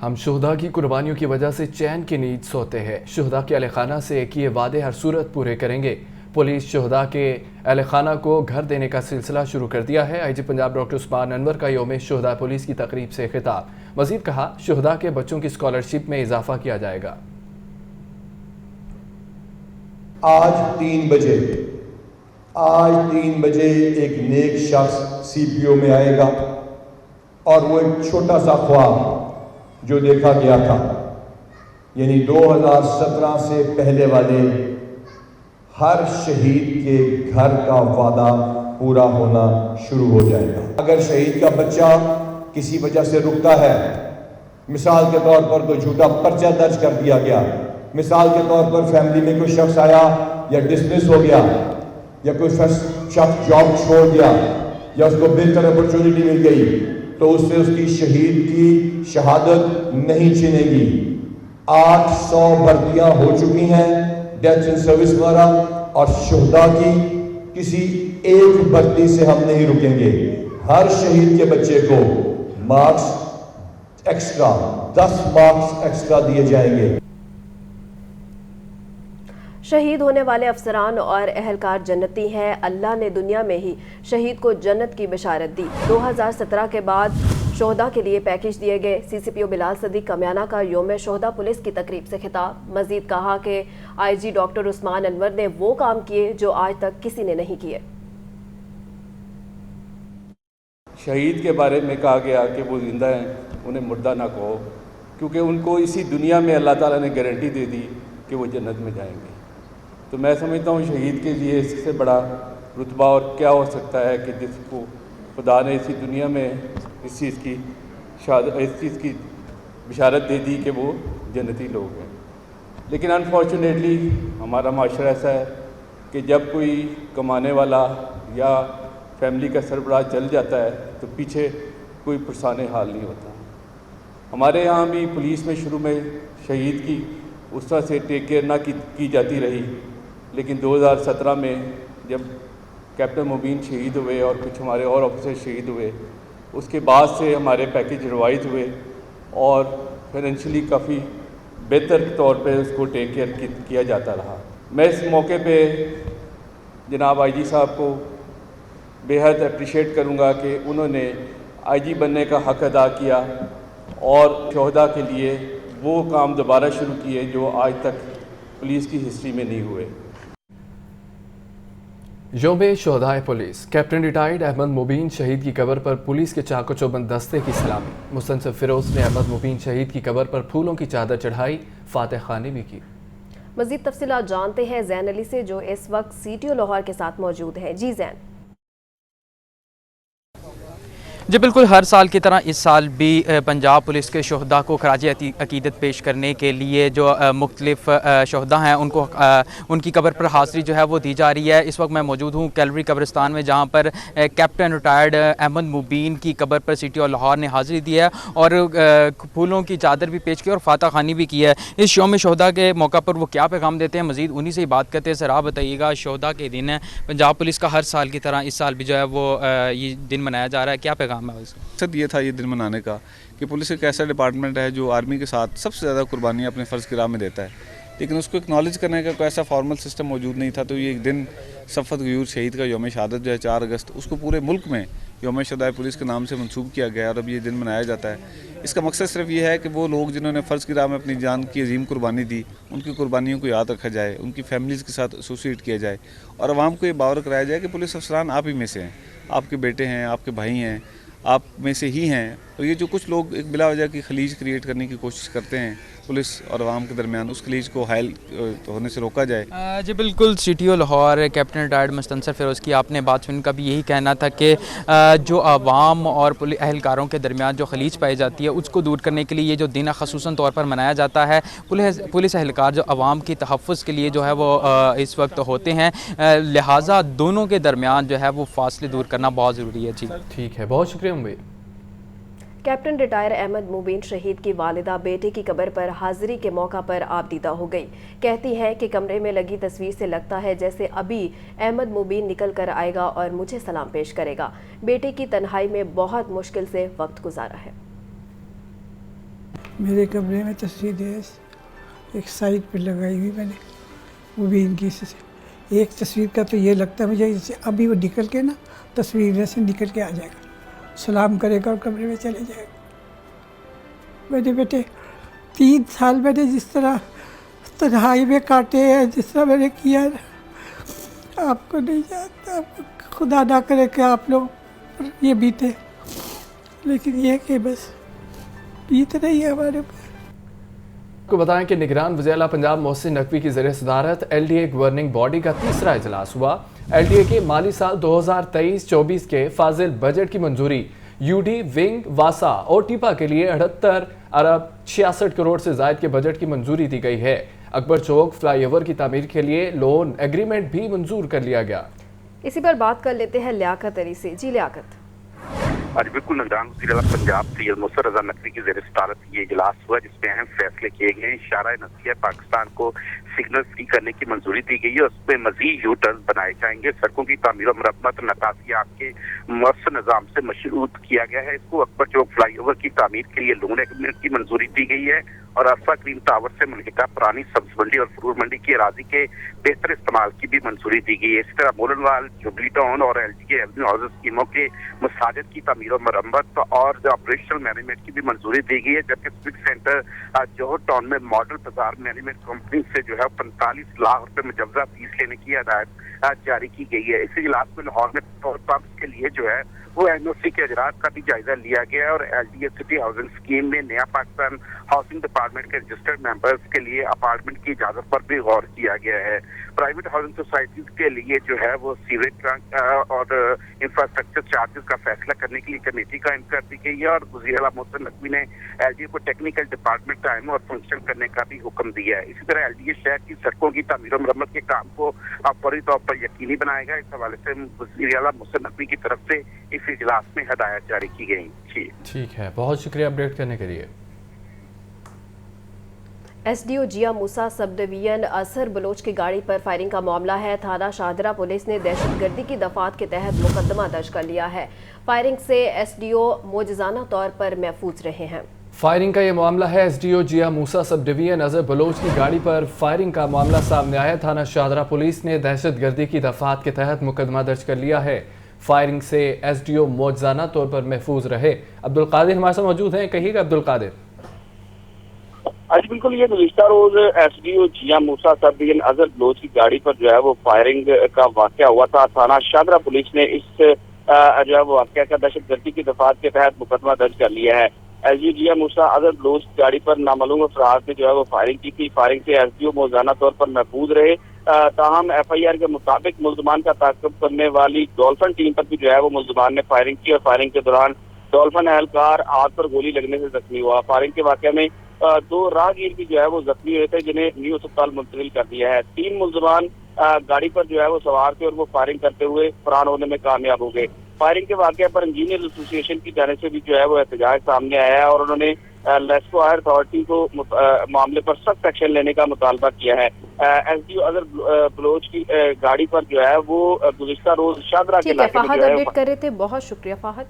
ہم شہداء کی قربانیوں کی وجہ سے چین کی نیند سوتے ہیں۔ شہداء کے اہل خانہ سے کیے وعدے ہر صورت پورے کریں گے۔ پولیس شہداء کے اہل خانہ کو گھر دینے کا سلسلہ شروع کر دیا ہے۔ آئی جی پنجاب ڈاکٹر عثمان انور کا یوم شہداء پولیس کی تقریب سے خطاب۔ مزید کہا، شہداء کے بچوں کی اسکالرشپ میں اضافہ کیا جائے گا۔ آج 3 بجے ایک نیک شخص سی پی او میں آئے گا اور وہ ایک چھوٹا سا خواب جو دیکھا گیا تھا، یعنی 2017 سے پہلے والے ہر شہید کے گھر کا وعدہ پورا ہونا شروع ہو جائے گا۔ اگر شہید کا بچہ کسی وجہ سے رکتا ہے، مثال کے طور پر کوئی جھوٹا پرچہ درج کر دیا گیا، مثال کے طور پر فیملی میں کوئی شخص آیا یا ڈسمس ہو گیا، یا کوئی شخص جاب چھوڑ دیا، یا اس کو بہتر اپرچونٹی مل گئی، تو اس سے اس کی شہید کی شہادت نہیں چھنے گی۔ 800 بھرتیاں ہو چکی ہیں ڈیتھ ان سروس وغیرہ، اور شہداء کی کسی ایک بھرتی سے ہم نہیں رکیں گے۔ ہر شہید کے بچے کو مارکس ایکسٹرا 10 مارکس ایکسٹرا دیے جائیں گے۔ شہید ہونے والے افسران اور اہلکار جنتی ہیں۔ اللہ نے دنیا میں ہی شہید کو جنت کی بشارت دی۔ 2017 کے بعد شہداء کے لیے پیکج دیے گئے۔ سی سی پی او بلال صدیق کمیانہ کا یوم شہداء پولیس کی تقریب سے خطاب۔ مزید کہا کہ آئی جی ڈاکٹر عثمان انور نے وہ کام کیے جو آج تک کسی نے نہیں کیے۔ شہید کے بارے میں کہا گیا کہ وہ زندہ ہیں، انہیں مردہ نہ کہو، کیونکہ ان کو اسی دنیا میں اللہ تعالیٰ نے گارنٹی دے دی کہ وہ جنت میں جائیں گے۔ تو میں سمجھتا ہوں شہید کے لیے اس سے بڑا رتبہ اور کیا ہو سکتا ہے کہ جس کو خدا نے اسی دنیا میں اس چیز کی بشارت دے دی کہ وہ جنتی لوگ ہیں۔ لیکن انفارچونیٹلی ہمارا معاشرہ ایسا ہے کہ جب کوئی کمانے والا یا فیملی کا سربراہ چل جاتا ہے تو پیچھے کوئی پرسان حال نہیں ہوتا۔ ہمارے یہاں بھی پولیس میں شروع میں شہید کی اس طرح سے ٹیک کیئر نہ کی جاتی رہی، لیکن 2017 میں جب کیپٹن مبین شہید ہوئے اور کچھ ہمارے اور آفیسر شہید ہوئے، اس کے بعد سے ہمارے پیکج ریوائز ہوئے اور فائنینشلی کافی بہتر طور پہ اس کو ٹیک کیئر کیا جاتا رہا۔ میں اس موقع پہ جناب آئی جی صاحب کو بے حد اپریشیٹ کروں گا کہ انہوں نے آئی جی بننے کا حق ادا کیا اور شہداء کے لیے وہ کام دوبارہ شروع کیے جو آج تک پولیس کی ہسٹری میں نہیں ہوئے۔ یوم شہداء پولیس، کیپٹن ریٹائرڈ احمد مبین شہید کی قبر پر پولیس کے چاق و چوبند دستے کی سلامی۔ مستنصف فیروز نے احمد مبین شہید کی قبر پر پھولوں کی چادر چڑھائی، فاتح خوانی بھی کی۔ مزید تفصیلات جانتے ہیں زین علی سے جو اس وقت سی ٹی او لاہور کے ساتھ موجود ہیں۔ جی زین۔ جی بالکل، ہر سال کی طرح اس سال بھی پنجاب پولیس کے شہداء کو خراج عقیدت پیش کرنے کے لیے جو مختلف شہداء ہیں ان کی قبر پر حاضری جو ہے وہ دی جا رہی ہے۔ اس وقت میں موجود ہوں کیلوری قبرستان میں، جہاں پر کیپٹن ریٹائرڈ احمد مبین کی قبر پر سی ٹی او لاہور نے حاضری دی ہے اور پھولوں کی چادر بھی پیش کی اور فاتح خوانی بھی کی ہے۔ اس یوم شہداء کے موقع پر وہ کیا پیغام دیتے ہیں، مزید انہی سے ہی بات کرتے ہیں۔ سر آپ بتائیے گا، شہداء کے دن ہے، پنجاب پولیس کا ہر سال کی طرح اس سال بھی جو ہے وہ یہ دن منایا جا رہا ہے، کیا پیغام؟ مقصد یہ تھا یہ دن منانے کا کہ پولیس ایک ایسا ڈپارٹمنٹ ہے جو آرمی کے ساتھ سب سے زیادہ قربانیاں اپنے فرض کی راہ میں دیتا ہے، لیکن اس کو اکنالج کرنے کا کوئی ایسا فارمل سسٹم موجود نہیں تھا۔ تو یہ ایک دن صفت غیور شہید کا یوم شہادت جو ہے 4 اگست، اس کو پورے ملک میں یوم شہداء پولیس کے نام سے منسوب کیا گیا اور اب یہ دن منایا جاتا ہے۔ اس کا مقصد صرف یہ ہے کہ وہ لوگ جنہوں نے فرض کی راہ میں اپنی جان کی عظیم قربانی دی، ان کی قربانیوں کو یاد رکھا جائے، ان کی فیملیز کے ساتھ ایسوسیٹ کیا جائے اور عوام کو یہ باور کرایا جائے کہ پولیس افسران آپ ہی میں سے ہیں، آپ کے بیٹے ہیں، آپ کے بھائی ہیں، آپ میں سے ہی ہیں۔ اور یہ جو کچھ لوگ ایک بلا وجہ کی خلیج کریٹ کرنے کی کوشش کرتے ہیں پولیس اور عوام کے درمیان، اس خلیج کو حائل ہونے سے روکا جائے۔ جی بالکل، C T O Lahore captain retired Mustansar Feroze کی آپ نے بات سن کا بھی یہی کہنا تھا کہ جو عوام اور اہلکاروں کے درمیان جو خلیج پائی جاتی ہے اس کو دور کرنے کے لیے یہ جو دن ہے خصوصاً طور پر منایا جاتا ہے۔ پولیس اہلکار جو عوام کی تحفظ کے لیے جو ہے وہ اس وقت ہوتے ہیں، لہٰذا دونوں کے درمیان جو ہے وہ فاصلے دور کرنا بہت ضروری ہے۔ جی ٹھیک ہے، بہت شکریہ امید۔ کیپٹن ریٹائر احمد مبین شہید کی والدہ بیٹے کی قبر پر حاضری کے موقع پر آبدیدہ ہو گئی۔ کہتی ہیں کہ کمرے میں لگی تصویر سے لگتا ہے جیسے ابھی احمد مبین نکل کر آئے گا اور مجھے سلام پیش کرے گا۔ بیٹے کی تنہائی میں بہت مشکل سے وقت گزارا ہے۔ मेरे कमरे में तस्वीर है, एक साइड पे लगाई हुई मैंने, वो भी इनकी से। एक तस्वीर का तो ये लगता है मुझे जैसे अभी वो निकल के ना तस्वीर से निकल के आ जाएगा, सलाम करेगा और कमरे में चले जाएगा। मेरे बेटे 3 साल मैंने जिस तरह तन्हाई में काटे हैं, जिस तरह मैंने किया है, आपको नहीं जानता, खुदा ना करे कि आप लोग पर ये बीते, लेकिन ये कि बस बीत रही है हमारे पर। आपको बताएं कि निगरान वज़ीर-ए-आला पंजाब मोहसिन नकवी की ज़रिए सदारत LDA गवर्निंग बॉडी का तीसरा इजलास हुआ। LDA के माली साल 2023-24 के फाजिल बजट की मंजूरी UD विंग वासा और टीपा के लिए 78 अरब 66 करोड़ से ज़ायद के बजट की मंजूरी दी गई है। अकबर चौक फ्लाईओवर की तामीर के लिए लोन एग्रीमेंट भी मंजूर कर लिया गया। इसी पर बात कर लेते हैं लियाकत अली से। जी लियाकत। आज बिल्कुल निगरान वज़ीर-ए-आला पंजाब सैयद मुसर्रर रज़ा नकवी की ज़ेर सदारत ये इजलास हुआ, जिसमें अहम फैसले किए गए। इशारा नज़रिया पाकिस्तान को सिग्नल फ्री करने की मंजूरी दी गई है, उसमें मजीद यू टर्न बनाए जाएंगे। सड़कों की तामीर और मरम्मत नकासियात के मौसर निज़ाम से मशरूत किया गया है। इसको अकबर चौक फ्लाईओवर की तामीर के लिए लोन एग्रीमेंट की मंजूरी दी गई है और अरफा ग्रीन टावर से मुल्किता पुरानी सब्ज मंडी और फ्रूट मंडी की अराजी के बेहतर इस्तेमाल की भी मंजूरी दी गई है। इसी तरह मोलनवाल, जुबली टाउन और LDA एवेन्यू हाउस स्कीमों के मसाजिद की तामीर और मरम्मत और ऑपरेशनल मैनेजमेंट की भी मंजूरी दी गई है। जबकि सिविक सेंटर जोहर टाउन में मॉडल बाजार मैनेजमेंट कंपनी से जो है 45 लाख रुपए मुजवजा फीस लेने की हदायत जारी की गई है। इस इजलास में लाहौर में पेट्रोल पंप के लिए जो है वो NOC के अजरात का भी जायजा लिया गया है और LDA सिटी हाउसिंग स्कीम में नया पाकिस्तान हाउसिंग डिपार्टमेंट के रजिस्टर्ड मेंबर्स के लिए अपार्टमेंट की इजाजत पर भी गौर किया गया है। प्राइवेट हाउसिंग सोसाइटीज के लिए जो है वो सीवरेज ट्रंक और इंफ्रास्ट्रक्चर चार्जेस का फैसला करने के लिए कमेटी कायम कर दी गई है और वज़ीर-ए-आला मोहसिन नकवी ने LDA को टेक्निकल डिपार्टमेंट टाइम और फंक्शन करने का भी हुक्म दिया है। इसी तरह LDA शहर की सड़कों की तामीर और मरम्मत के काम को फौरी तौर पर यकीनी बनाएगा। इस हवाले से वज़ीर-ए-आला मोहसिन नकवी की तरफ से इस इजलास में हदायत जारी की गई। ठीक है, बहुत शुक्रिया अपडेट करने के लिए। SDO जिया मूसा सब डिवीजन असर बलोच की गाड़ी पर फायरिंग का मामला है। थाना शाहदरा पुलिस ने दहशतगर्दी की दफात के तहत मुकदमा दर्ज कर लिया है। फायरिंग से SDO मोजज़ाना तौर पर महफूज रहे हैं। फायरिंग का ये मामला है। SDO जिया मूसा सब डिवीजन अजहर बलोच की गाड़ी पर फायरिंग का मामला सामने आया। थाना शाहदरा पुलिस ने दहशतगर्दी की दफात के तहत मुकदमा दर्ज कर लिया है। फायरिंग से SDO मोजज़ाना तौर पर महफूज रहे। अब्दुल कादिर हमारे साथ मौजूद हैं, कहिएगा अब्दुल कादिर। आज बिल्कुल ये गुज़िश्ता रोज SDO जिया मूसा सब डिवीजन अजहर बलोच की गाड़ी पर जो है वो फायरिंग का वाक़या हुआ था। थाना शाहदरा पुलिस ने इस जो है वो वाक़या का दहशतगर्दी की दफात के तहत मुकदमा दर्ज कर लिया है। SDO जिया मूसा अजहर बलोच की गाड़ी पर नामालूम अफराद ने जो है वो फायरिंग की थी। फायरिंग से SDO मोजाना तौर पर महफूज रहे। ताहम FIR के मुताबिक मुल्ज़मान का ताक़ुब करने वाली डॉल्फिन टीम पर भी जो है वो मुल्ज़मान ने फायरिंग की और फायरिंग के दौरान डॉल्फिन एहलकार आग पर गोली लगने से जख्मी हुआ। फायरिंग के वाक़े में 2 राहगीर भी जो है वो जख्मी हुए थे, जिन्हें न्यू अस्पताल मुंतकिल कर दिया है। 3 मुल्ज़मान गाड़ी पर जो है वो सवार थे और वो फायरिंग करते हुए फरार होने में कामयाब हो गए। फायरिंग के वाक़े पर इंजीनियर एसोसिएशन की जानिब से भी जो है वो एहतजाज सामने आया है और उन्होंने लेस्को हायर अथॉरिटी को मामले पर सख्त एक्शन लेने का मुतालबा किया है। SDO अजहर बलोच की गाड़ी पर जो है वो गुज़िश्ता रोज शाहदरा के इलाके में जो है अपडेट कर रहे थे। बहुत शुक्रिया फाहद।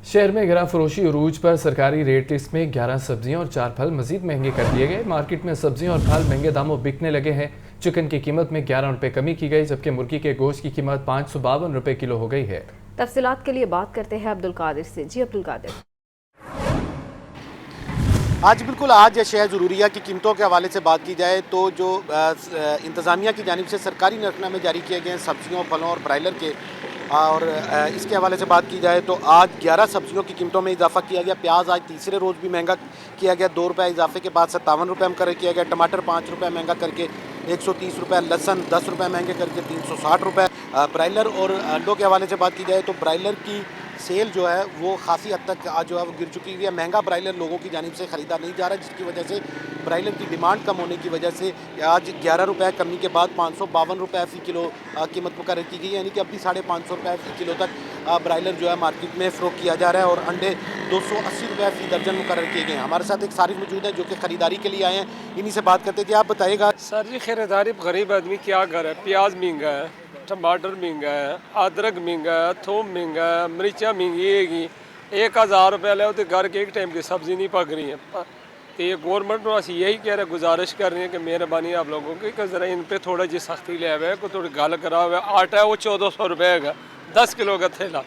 शहर में गिरा फरोशी उरूज पर सरकारी रेट लिस्ट में 11 सब्जियां और 4 फल मजीद महंगे कर दिए गए। मार्केट में सब्जियां और फल महंगे दामों बिकने लगे हैं। चिकन की कीमत में 11 रुपए कमी की गई, जबकि मुर्गी के गोश्त की कीमत 552 रुपए किलो हो गई है। तफसीलात के लिए बात करते हैं अब्दुल कादिर से। जी अब्दुल कादिर। आज बिल्कुल आज शह ज़रूरिया की कीमतों के हवाले से बात की जाए तो जो इंतज़ामिया की जानिब से सरकारी नरखनामे जारी किए गए हैं सब्जियों, फलों और ब्रायलर के, और इसके हवाले से बात की जाए तो आज 11 सब्जियों की कीमतों में इजाफा किया गया। प्याज आज तीसरे रोज़ भी महंगा किया गया, 2 रुपये इजाफे के बाद 57 रुपये मुकर्रर किया गया। टमाटर 5 रुपये महंगा करके 130 रुपये, लहसुन 10 रुपये महंगे करके 360 रुपये। ब्रायलर और अंडों के हवाले से बात की जाए तो ब्रायलर की सेल जो है वो खासी हद तक आज जो है वो गिर चुकी हुई है। महंगा ब्रायलर लोगों की जानिब से ख़रीदा नहीं जा रहा, जिसकी वजह से ब्रायलर की डिमांड कम होने की वजह से आज 11 रुपये कमी के बाद 552 रुपये फ़ी किलो कीमत मुकर्रर की गई, यानी कि अभी 550 रुपये फ़ी किलो तक ब्रायलर जो है मार्केट में फ़रोख्त किया जा रहा है और अंडे 280 रुपये फ़ी दर्जन मुकर्रर किए गए हैं। हमारे साथ एक सारिफ मौजूद है जो कि ख़रीदारी के लिए आए हैं, इन्हीं से बात करते थे। आप बताइएगा सर जी, खरीदारी गरीब आदमी क्या करे। प्याज महंगा है, टमाटर महंगा है, अदरक महंगा है, थोम महंगा है, मिर्चा महंगी हैगी, 1000 रुपये ले तो घर के एक टाइम की सब्ज़ी नहीं पक रही है। तो ये गवर्नमेंट को ਅਸੀਂ यही कह रहे गुजारिश कर रही है कि मेहरबानी आप लोगों की कि ज़रा इन पे थोड़ा जी सख्ती ले आवे, को थोड़ी गल करा हुआ। आटा है वो 1400 रुपये है, 10 किलो का थैला।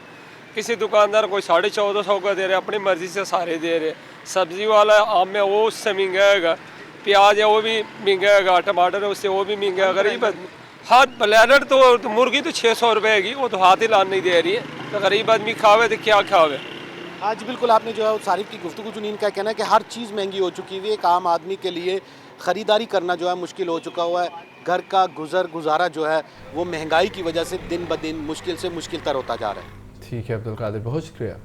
किसी दुकानदार कोई 1450 का दे रहे, अपनी मर्ज़ी से सारे दे रहे। सब्ज़ी वाला आम में वो उससे महंगा है, प्याज है वो भी महंगा है, टमाटर है उससे वो भी महंगा है। गरीब आदमी हाँ ब्लैडर तो मुर्गी तो 600 रुपये की, वो तो हाथ ही लान नहीं दे रही है। तो गरीब आदमी खावे तो क्या खावे। हाँ जी बिल्कुल, आपने जो है सारिफ की गुफ्तगू सुनी, इनका कहना है कि हर चीज़ महंगी हो चुकी है। एक आम आदमी के लिए ख़रीदारी करना जो है मुश्किल हो चुका हुआ है। घर का गुजारा जो है वो महंगाई की वजह से दिन ब दिन मुश्किल से मुश्किल तर होता जा रहा है। ठीक है अब्दुल कादिर, बहुत शुक्रिया।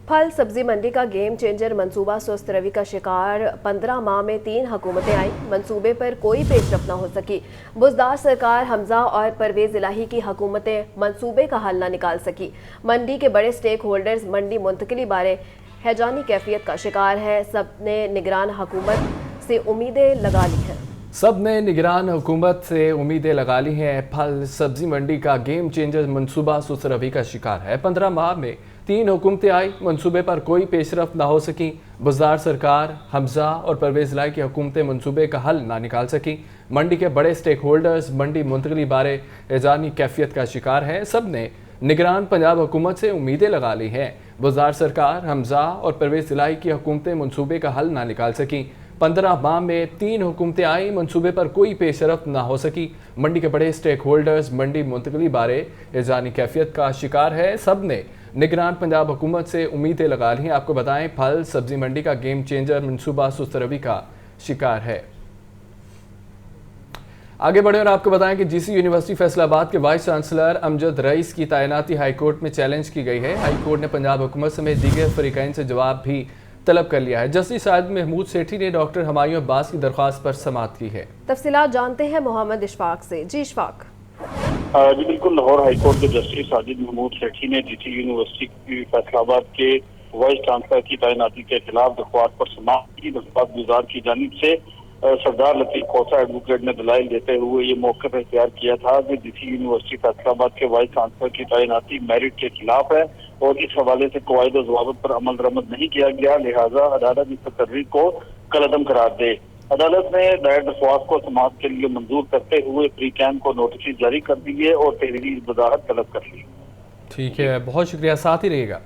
फल सब्जी मंडी का गेम चेंजर मंसूबा सुस्त रवि का शिकार। 15 माह में 3 हुकूमतें आई, मंसूबे पर कोई पेशरफ न हो सकी। बुज़दार सरकार हमजा और परवेज़ इलाही की हुकूमतें मंसूबे का हल न निकाल सकी। मंडी के बड़े स्टेक होल्डर्स मंडी मुंतकिली बारे हैजानी कैफियत का शिकार है। सब ने निगरान हुकूमत से उम्मीदें लगा ली हैं। सब ने निगरान हुकूमत से उम्मीदें लगा ली हैं। फल सब्जी मंडी का गेम चेंजर मंसूबा सुस्त रवि का शिकार है। 15 माह में 3 हुकूमतें आई, मंसूबे पर कोई पेशरफ ना हो सकी। बुज़दार सरकार हमजा और परवेज़ इलाही की हुकूमतें मंसूबे का हल ना निकाल सकी। मंडी के बड़े स्टेक होल्डर्स मंडी मुंतकिली बारे हैजानी कैफियत का शिकार हैं। सब ने निगरान पंजाब हुकूमत से उम्मीदें लगा ली हैं। बुज़दार सरकार हमजा और परवेज़ इलाही की हुकूमतें मंसूबे का हल ना निकाल सकी। 15 माह में 3 हुकूमतें आई, मंसूबे पर कोई पेशरफ ना हो सकी। मंडी के बड़े स्टेक होल्डर्स मंडी मुंतकिली बारे हैजानी कैफियत का शिकार है। सब ने निगरान पंजाब हुकूमत से उम्मीदें लगा ली हैं। आपको बताएं फल सब्जी मंडी का गेम चेंजर मंसूबा सुस्त रवि का शिकार है। आगे बढ़े और आपको बताएं कि जीसी यूनिवर्सिटी फैसलाबाद के वाइस चांसलर अमजद रईस की तैनाती हाईकोर्ट में चैलेंज की गई है। हाईकोर्ट ने पंजाब हुकूमत समेत दीगर फरीकैन से जवाब भी तलब कर लिया है। जस्टिस साहिद महमूद सेठी ने डॉक्टर हुमायूं अब्बास की दरख्वास्त पर समाअत की है। तफसीलात जानते हैं मोहम्मद इशफाक से। जी इशफाक। जी बिल्कुल, लाहौर हाईकोर्ट के जस्टिस साजिद महमूद सेठी ने जीटी यूनिवर्सिटी की फैसलाबाद के वाइस चांसलर की तैनाती के खिलाफ दरख्वास्त पर समाअत की। दरख्वास्त गुजार की जानिब से सरदार लतीफ खोसा एडवोकेट ने दलाइल देते हुए ये मौक़िफ़ इख्तियार किया था कि जीटी यूनिवर्सिटी फैसलाबाद के वाइस चांसलर की तैनाती मेरिट के खिलाफ है और इस हवाले से कवायद और ज़वाबित पर अमल दरामद नहीं किया गया, लिहाजा अदालत इस तकर्री को कलअदम करार दे। अदालत ने दायर दरख्वास्त को समाअत के लिए मंजूर करते हुए फरीकैन को नोटिस जारी कर दिए और तहरीरी वजाहत तलब कर ली। ठीक है, बहुत शुक्रिया, साथ ही रहिएगा।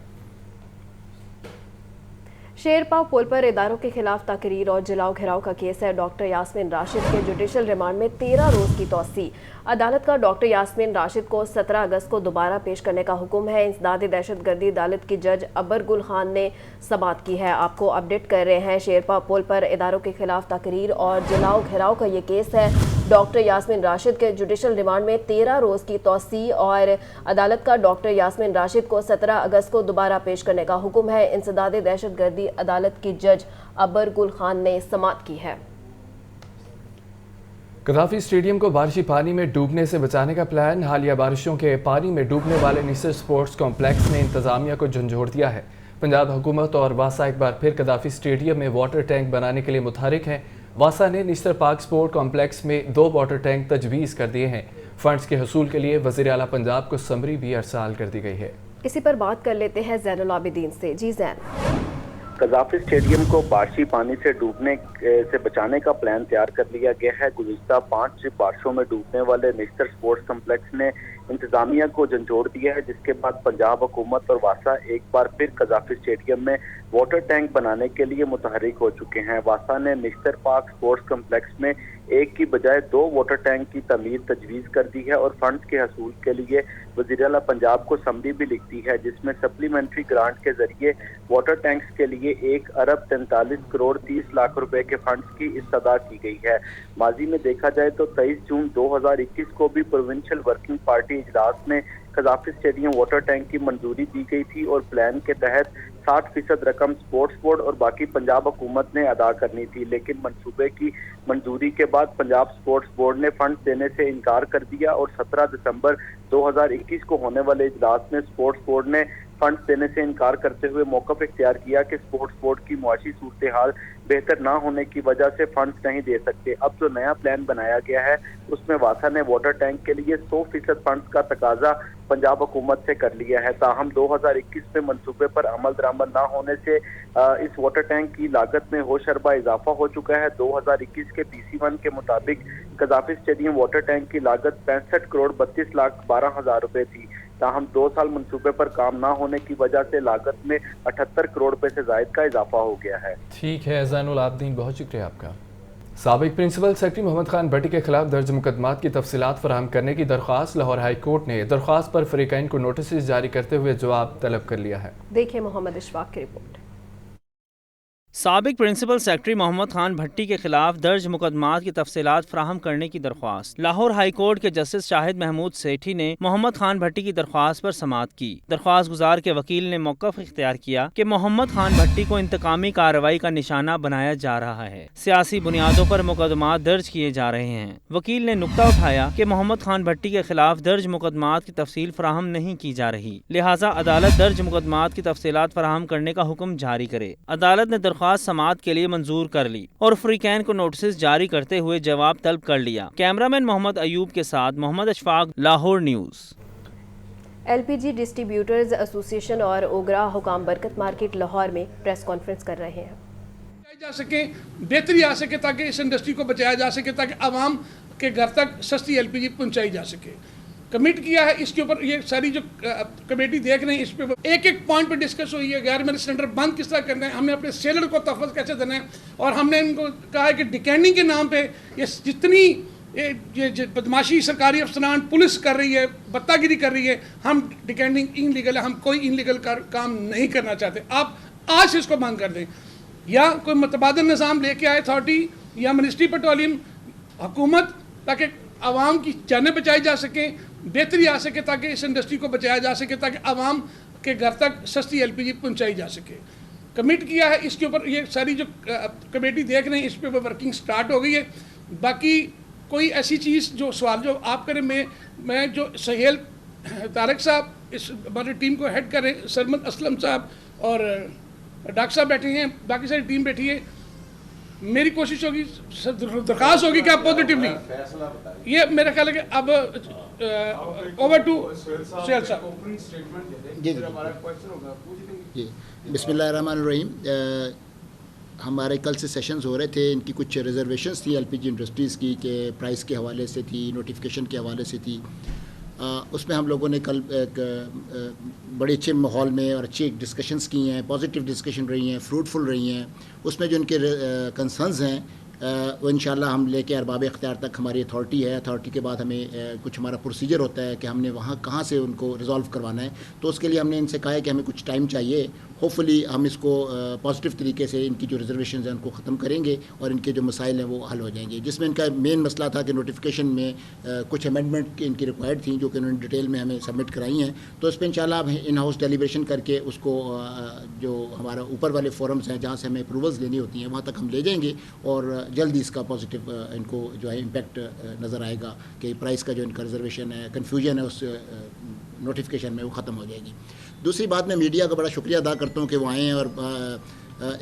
शेरपाव पुल पर इदारों के खिलाफ तकरीर और जलाओ घिराव का केस है। डॉक्टर यास्मीन राशिद के जुडिशल रिमांड में 13 रोज की तौसी। अदालत का डॉक्टर यास्मीन राशिद को 17 अगस्त को दोबारा पेश करने का हुक्म है। इंसदाद दहशतगर्दी अदालत की जज अबर गुल खान ने समाअत की है। आपको अपडेट कर रहे हैं। शेरपाव पुल पर इदारों के खिलाफ तकरीर और जलाओ घिराव का ये केस है। डॉक्टर यास्मीन राशिद के जुडिशल रिमांड में 13 रोज की तौसी और अदालत का डॉक्टर यास्मीन राशिद को 17 अगस्त को दोबारा पेश करने का हुक्म है। इंसदाद दहशतगर्दी अदालत की जज अबर गुल खान ने समाअत की है। गद्दाफी स्टेडियम को बारिशी पानी में डूबने से बचाने का प्लान। हालिया बारिशों के पानी में डूबने वाले निसर स्पोर्ट्स कॉम्प्लेक्स ने इंतजामिया को झंझोड़ दिया है। पंजाब हुकूमत और वासा एक बार फिर गद्दाफी स्टेडियम में वाटर टैंक बनाने के लिए मुतहरिक हैं। वासा ने निस्तर पार्क स्पोर्ट कॉम्प्लेक्स में 2 वाटर टैंक तजवीज़ कर दिए हैं। फंड्स के हसूल के लिए वज़ीर आला पंजाब को समरी भी अरसाल कर दी गई है। इसी पर बात कर लेते हैं ज़ैनुल आबिदीन से। जी ज़ैन। गद्दाफी स्टेडियम को बारिशी पानी से डूबने से बचाने का प्लान तैयार कर लिया गया है। गुज़िश्ता 5 बारिशों में डूबने वाले निस्तर स्पोर्ट्स कम्प्लेक्स ने इंतजामिया को झंझोड़ दिया है, जिसके बाद पंजाब हुकूमत और वासा एक बार फिर गद्दाफी स्टेडियम में वाटर टैंक बनाने के लिए मुतहरिक हो चुके हैं। वासा ने निस्तर पार्क स्पोर्ट्स कम्प्लेक्स में एक की बजाय 2 वाटर टैंक की तमीर तजवीज़ कर दी है और फंड्स के हसूल के लिए वज़ीर आला पंजाब को समरी भी लिखती है, जिसमें सप्लीमेंट्री ग्रांट के जरिए वाटर टैंक्स के लिए 1 अरब 43 करोड़ 30 लाख रुपए के फंड्स की इस्तदा की गई है। माजी में देखा जाए तो 23 जून 2021 को भी प्रोविंशियल वर्किंग पार्टी इजलास में गद्दाफी स्टेडियम वाटर टैंक की मंजूरी दी गई थी और प्लान के तहत 60% रकम स्पोर्ट्स बोर्ड और बाकी पंजाब हुकूमत ने अदा करनी थी, लेकिन मंसूबे की मंजूरी के बाद पंजाब स्पोर्ट्स बोर्ड ने फंड देने से इनकार कर दिया और 17 दिसंबर 2021 को होने वाले इजलास में स्पोर्ट्स बोर्ड ने फंड्स देने से इनकार करते हुए मौक़िफ़ इख्तियार किया कि स्पोर्ट्स बोर्ड की मुआशी सूरत हाल बेहतर ना होने की वजह से फंड्स नहीं दे सकते। अब जो नया प्लान बनाया गया है उसमें वासा ने वाटर टैंक के लिए 100% फंड्स का तकाजा पंजाब हुकूमत से कर लिया है। ताहम 2021 में मंसूबे पर अमल दरामद न होने से इस वाटर टैंक की लागत में होशरबा इजाफा हो चुका है। 2021 के PC1 के मुताबिक कज़ाफी स्टेडियम वाटर टैंक की लागत 65 करोड़ 32 लाख 12 हज़ार रुपए थी। ताहम 2 साल मंसूबे पर काम न होने की वजह से लागत में 78 करोड़ रुपए से जायद का इजाफा हो गया है। ठीक है ज़ैनुल आबदीन, बहुत शुक्रिया आपका। साबिक प्रिंसिपल सेक्रेटरी मोहम्मद खान भट्टी के खिलाफ दर्ज मुकदमात की तफसीलात फराहम करने की दरख्वास्त लाहौर हाई कोर्ट ने दरख्वास्त पर फरीकैन को नोटिस जारी करते हुए जवाब तलब कर लिया है। देखिए मोहम्मद इशफाक की रिपोर्ट। साबिक प्रिंसिपल सेक्रेटरी मोहम्मद खान भट्टी के खिलाफ दर्ज मुकदमात की तफसीलात फराहम करने की दरख्वास्त। लाहौर हाई कोर्ट के जस्टिस शाहिद महमूद सेठी ने मोहम्मद खान भट्टी की दरख्वास्त पर समाअत की। दरख्वास्त गुजार के वकील ने मौक़िफ़ इख्तियार किया कि मोहम्मद खान भट्टी को इंतकामी कार्रवाई का निशाना बनाया जा रहा है, सियासी बुनियादों पर मुकदमात दर्ज किए जा रहे हैं। वकील ने नुक्ता उठाया कि मोहम्मद खान भट्टी के खिलाफ दर्ज मुकदमात की तफसील फराहम नहीं की जा रही, लिहाजा अदालत दर्ज मुकदमात की तफसीलात फराहम करने का हुक्म जारी करे। अदालत ने दरख्वास्त समाअत के लिए मंजूर कर ली और फरीकैन को नोटिस जारी करते हुए जवाब तलब कर लिया। कैमरामैन मोहम्मद अयूब के साथ Mohammad Ashfaq, Lahore news. LPG distributors association और ओगरा हुकाम बरकत मार्केट लाहौर में प्रेस कॉन्फ्रेंस कर रहे हैं। जा सके, बेहतरी आ सके ताकि इस इंडस्ट्री को बचाया जा सके, ताकि आवाम के घर तक सस्ती LPG पहुंचाई जा सके। कमिट किया है इसके ऊपर, ये सारी जो कमेटी देख रही है इस पे एक एक पॉइंट पे डिस्कस हुई है। गैर मिल्क सिलेंडर बंद किस तरह करना है, हमने अपने सेलर को तहफ़्फ़ुज़ कैसे देना है, और हमने इनको कहा है कि डिकैनिंग के नाम पे ये जितनी ये बदमाशी सरकारी अफसरान पुलिस कर रही है, बत्तागिरी कर रही है, हम डिकैनिंग इनलीगल है, हम कोई इनलीगल काम नहीं करना चाहते। आप आज से इसको बंद कर दें, या कोई मुतबादल निज़ाम लेके आए अथॉरिटी या मिनिस्ट्री पेट्रोलियम हुकूमत, ताकि आवाम की जानें बचाई जा सकें, बेहतरी आ सके, ताकि इस इंडस्ट्री को बचाया जा सके, ताकि आवाम के घर तक सस्ती LPG पहुंचाई जा सके। कमिट किया है इसके ऊपर, ये सारी जो कमेटी देख रहे हैं इस पे वर्किंग स्टार्ट हो गई है। बाकी कोई ऐसी चीज़ जो सवाल जो आप करें, मैं जो सहेल तारक साहब इस हमारी टीम को हेड करें, सरमद असलम साहब और डॉक्टर साहब बैठे हैं, बाकी सारी टीम बैठी है। मेरी कोशिश होगी, दरख्वास्त होगी कि आप पॉजिटिवली, ये मेरा ख्याल है कि अब ओवर टू सुहेल साहब। जी बिस्मिल्लाहिर्रहमानिर्रहीम। हमारे कल से सेशंस हो रहे थे, इनकी कुछ रिजर्वेशंस थी LPG इंडस्ट्रीज़ की, कि प्राइस के हवाले से थी, नोटिफिकेशन के हवाले से थी। उसमें हम लोगों ने कल एक बड़े अच्छे माहौल में और अच्छी डिस्कशंस की हैं, पॉजिटिव डिस्कशन रही हैं, फ्रूटफुल रही हैं। उसमें जो इनके कंसर्न्स हैं वो इंशाल्लाह हम लेके अरबाब इख्तियार तक, हमारी अथॉरिटी है, अथॉरिटी के बाद हमें कुछ हमारा प्रोसीजर होता है कि हमने वहाँ कहाँ से उनको रिजॉल्व करवाना है। तो उसके लिए हमने इनसे कहा है कि हमें कुछ टाइम चाहिए। होपफुली हम इसको पॉजिटिव तरीके से इनकी जो रिजर्वेशन हैं उनको ख़त्म करेंगे और इनके जो मसाइल हैं वो हल हो जाएंगे। जिसमें इनका मेन मसला था कि नोटिफिकेशन में कुछ अमेंडमेंट इनकी रिक्वायर्ड थी, जो कि उन्होंने डिटेल में हमें सबमिट कराई हैं। तो इस पर इंशाल्लाह हम इन हाउस डेलीब्रेशन करके उसको जो हमारा ऊपर वाले फोरम्स हैं जहाँ से हमें अप्रूवल्स लेनी होती हैं वहाँ तक हम ले जाएंगे, और जल्दी इसका पॉजिटिव इनको जो है इम्पैक्ट नज़र आएगा कि प्राइस का जो इनका रिजर्वेशन है, कन्फ्यूजन है उस नोटिफिकेशन में, वो ख़त्म हो जाएगी। दूसरी बात, मैं मीडिया का बड़ा शुक्रिया अदा करता हूँ कि वो आए हैं, और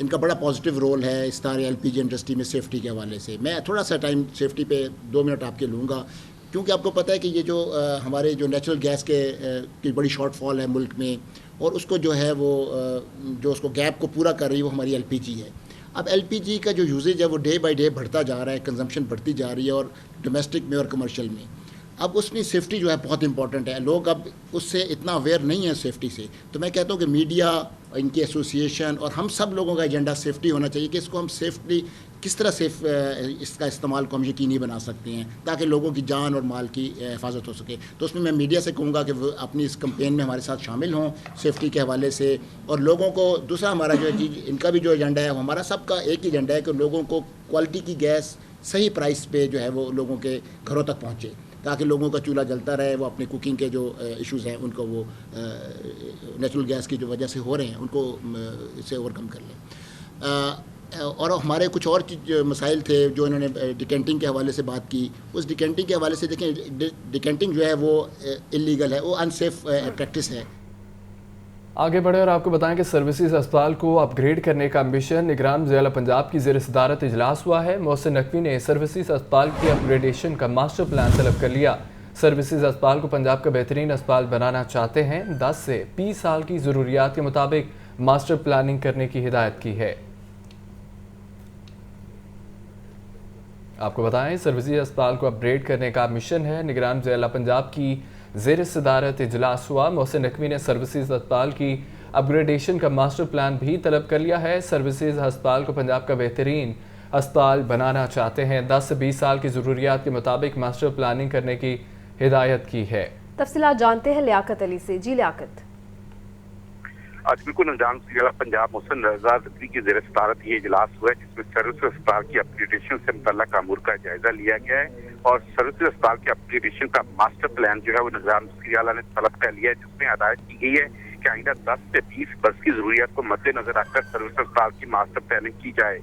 इनका बड़ा पॉजिटिव रोल है इस सारे LPG इंडस्ट्री में सेफ्टी के हवाले से। मैं थोड़ा सा टाइम सेफ्टी पे 2 मिनट आपके लूँगा, क्योंकि आपको पता है कि ये जो हमारे जो नेचुरल गैस की बड़ी शॉर्टफॉल है मुल्क में, और उसको जो है वो जो उसको गैप को पूरा कर रही है वो हमारी LPG है। अब LPG का जो यूजेज है वो डे बाई डे बढ़ता जा रहा है, कंजम्पशन बढ़ती जा रही है, और डोमेस्टिक में और कमर्शियल में। अब उसमें सेफ्टी जो है बहुत इंपॉर्टेंट है, लोग अब उससे इतना अवेयर नहीं है सेफ्टी से। तो मैं कहता हूँ कि मीडिया, इनकी एसोसिएशन और हम सब लोगों का एजेंडा सेफ्टी होना चाहिए, कि इसको हम सेफ्टी किस तरह से इसका इस्तेमाल को हम यकीनी बना सकते हैं, ताकि लोगों की जान और माल की हिफाजत हो सके। तो उसमें मैं मीडिया से कहूँगा कि वो अपनी इस कैंपेन में हमारे साथ शामिल हों सेफ्टी के हवाले से, और लोगों को दूसरा हमारा जो है इनका भी जो एजेंडा है, हमारा सबका एक ही एजेंडा है कि लोगों को क्वालिटी की गैस सही प्राइस पे जो है वो लोगों के घरों तक पहुँचे, ताकि लोगों का चूल्हा जलता रहे, वो अपने कुकिंग के जो इश्यूज़ हैं उनको वो नेचुरल गैस की जो वजह से हो रहे हैं उनको इससे ओवरकम कर लें। और हमारे कुछ और मसाइल थे जो इन्होंने डिकेंटिंग के हवाले से बात की। उस डिकेंटिंग के हवाले से देखें, डिकेंटिंग जो है वो इलीगल है, वो अनसेफ प्रैक्टिस है। आगे बढ़े और आपको बताएं कि सर्विसेज अस्पताल को अपग्रेड करने का मिशन निगरान ज़िला पंजाब की ज़ेर सदारत इजलास हुआ है। मोहसिन नकवी ने सर्विसेज अस्पताल की अपग्रेडेशन का मास्टर प्लान तलब कर लिया। सर्विसेज अस्पताल को पंजाब का बेहतरीन अस्पताल बनाना चाहते हैं। 10 से 20 साल की ज़रूरियात के मुताबिक मास्टर प्लानिंग करने की हिदायत की है। आपको बताएं, सर्विसेज अस्पताल को अपग्रेड करने का मिशन है। निगरान ज़िला पंजाब की ज़ेर सदारत इजलास हुआ। मोहसिन नकवी ने सर्विसेज अस्पताल की अपग्रेडेशन का मास्टर प्लान भी तलब कर लिया है। सर्विसेज अस्पताल को पंजाब का बेहतरीन अस्पताल बनाना चाहते हैं। 10 से 20 साल की ज़रूरियात के मुताबिक मास्टर प्लानिंग करने की हिदायत की है। तफसीलात जानते हैं लियाकत अली से। जी लियाकत। आज बिल्कुल निजाम ज़िला पंजाब मोहसिन रज़ा नकवी की ज़ेर सदारत ये इजलास हुआ है, जिसमें सर्विस अस्पताल की अपग्रेडेशन से मुतल्लिक़ अमूर का जायजा लिया गया है और सर्विस अस्पताल के अपग्रेडेशन का मास्टर प्लान जो है वो निजाम ज़िला ने तलब कर लिया है, जिसमें हदायत की गई है कि आइंदा 10 से 20 बरस की जरूरियात को मद्देनजर रखकर सर्विस अस्पताल की मास्टर प्लानिंग की जाए।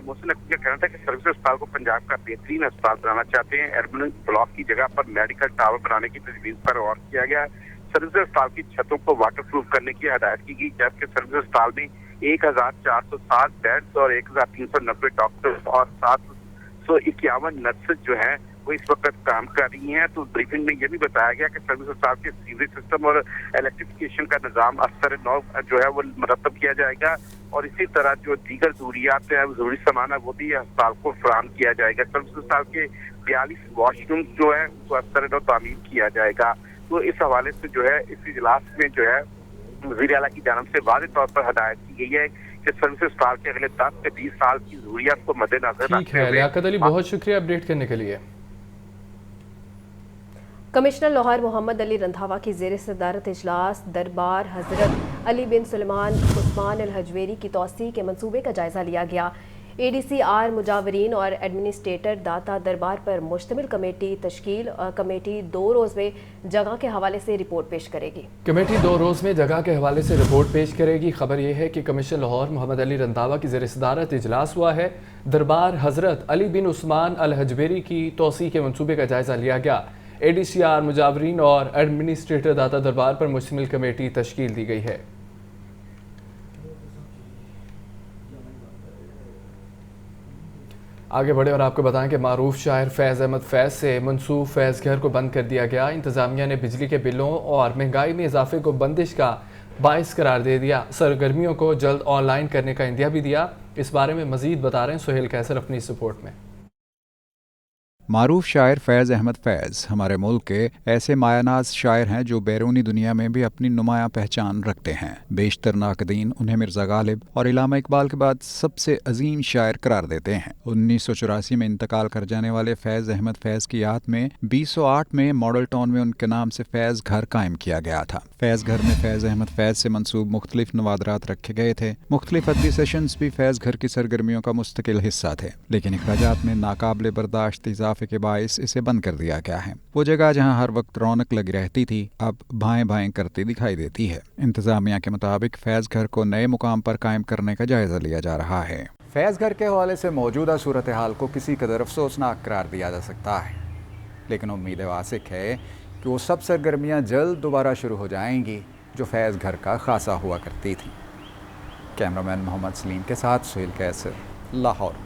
मोहसिन नकवी का कहना था कि सर्विस अस्पताल को पंजाब का बेहतरीन अस्पताल बनाना चाहते हैं। एम्बुलेंस ब्लॉक की जगह पर मेडिकल टावर बनाने की तजवीज़ पर गौर किया गया। सर्विस अस्पताल की छतों को वाटर प्रूफ करने की हदायत की गई, जबकि सर्विस अस्पताल में 1407 बेड्स और 1390 डॉक्टर्स और 751 नर्सेज जो है वो इस वक्त काम कर रही हैं। तो ब्रीफिंग में ये भी बताया गया कि सर्विस अस्पताल के सीवरेज सिस्टम और इलेक्ट्रिफिकेशन का निज़ाम असर नौ जो है वो मरतब किया जाएगा और इसी तरह जो दीगर ज़रूरियात है, ज़रूरी सामान है, वो भी अस्पताल को फराहम किया जाएगा। सर्विस अस्पताल के 42 वॉशरूम जो है उसको असर नौ तामीर किया जाएगा। तो इस हवाले से जो है इस इजलास में जो है वज़ीर आला की जानब से वाज़ेह तौर पर हदायत की गई है कि सर्विस अस्पताल के अगले 10 से 20 साल की ज़रूरियात को मद्देनजर ठीक है। लियाकत अली, बहुत शुक्रिया अपडेट करने के लिए। कमिश्नर लाहौर मोहम्मद अली रंधावा की ज़ेर सदारत इजलास दरबार हज़रत अली बिन सुलेमान उस्मान अल हजवेरी की तौसी के मंसूबे का जायज़ा लिया गया। ADCR मुजावरीन और एडमिनिस्ट्रेटर दाता दरबार पर मुश्तमिल कमेटी तश्कील। कमेटी 2 रोज़ में जगह के हवाले से रिपोर्ट पेश करेगी। कमेटी 2 रोज़ में जगह के हवाले से रिपोर्ट पेश करेगी। खबर यह है कि कमिश्नर लाहौर मोहम्मद अली रंधावा की ज़ेर सदारत इजलास हुआ है। दरबार हज़रत अली बिन उस्मान अल हजवेरी की तौसी के मंसूबे का जायज़ा लिया गया। ADCR मुजावरीन और एडमिनिस्ट्रेटर दाता दरबार पर मुश्तमिल कमेटी तश्कील दी गई है। आगे बढ़े और आपको बताएं कि मारूफ शायर फैज़ अहमद फैज़ से मनसूब फैज़ घर को बंद कर दिया गया। इंतज़ामिया ने बिजली के बिलों और महंगाई में इजाफे को बंदिश का बाइस करार दे दिया। सरगर्मियों को जल्द ऑनलाइन करने का इंदिया भी दिया। इस बारे में मज़ीद बता रहे हैं सुहेल कैसर अपनी इस रिपोर्ट में। मारूफ शायर फैज़ अहमद फैज़ हमारे मुल्क के ऐसे मायानाज शायर हैं जो बैरूनी दुनिया में भी अपनी नुमायां पहचान रखते हैं। बेशतर नाकदीन उन्हें मिर्ज़ा गालिब और इलामा इकबाल के बाद सबसे अजीम शायर करार देते हैं। 1984 में इंतकाल कर जाने वाले फैज़ अहमद फैज़ की याद में 2008 में मॉडल टाउन में उनके नाम से फैज़ घर कायम किया गया था। फैज़ घर में फैज़ अहमद फैज़ से मंसूब मुख्तलिफ नवादरात रखे गए थे। मुख्तलिफ अदली सेशंस भी फैज़ घर की सरगर्मियों का मुस्तकिल हिस्सा थे, लेकिन अखराजात में नाकाबिले बर्दाश्त के बाइस इसे बंद कर दिया गया है। वो जगह जहां हर वक्त रौनक लगी रहती थी अब भाएं भाएं करती दिखाई देती है। इंतजामिया के मुताबिक फैज़ घर को नए मुकाम पर कायम करने का जायजा लिया जा रहा है। फैज़ घर के हवाले से मौजूदा सूरत हाल को किसी कदर अफसोसनाक करार दिया जा सकता है, लेकिन उम्मीद वासिक है कि वो सब सरगर्मियाँ जल्द दोबारा शुरू हो जाएंगी जो फैज़ घर का खासा हुआ करती थी। कैमरामैन मोहम्मद सलीम के साथ सुहेल कैसर, लाहौर।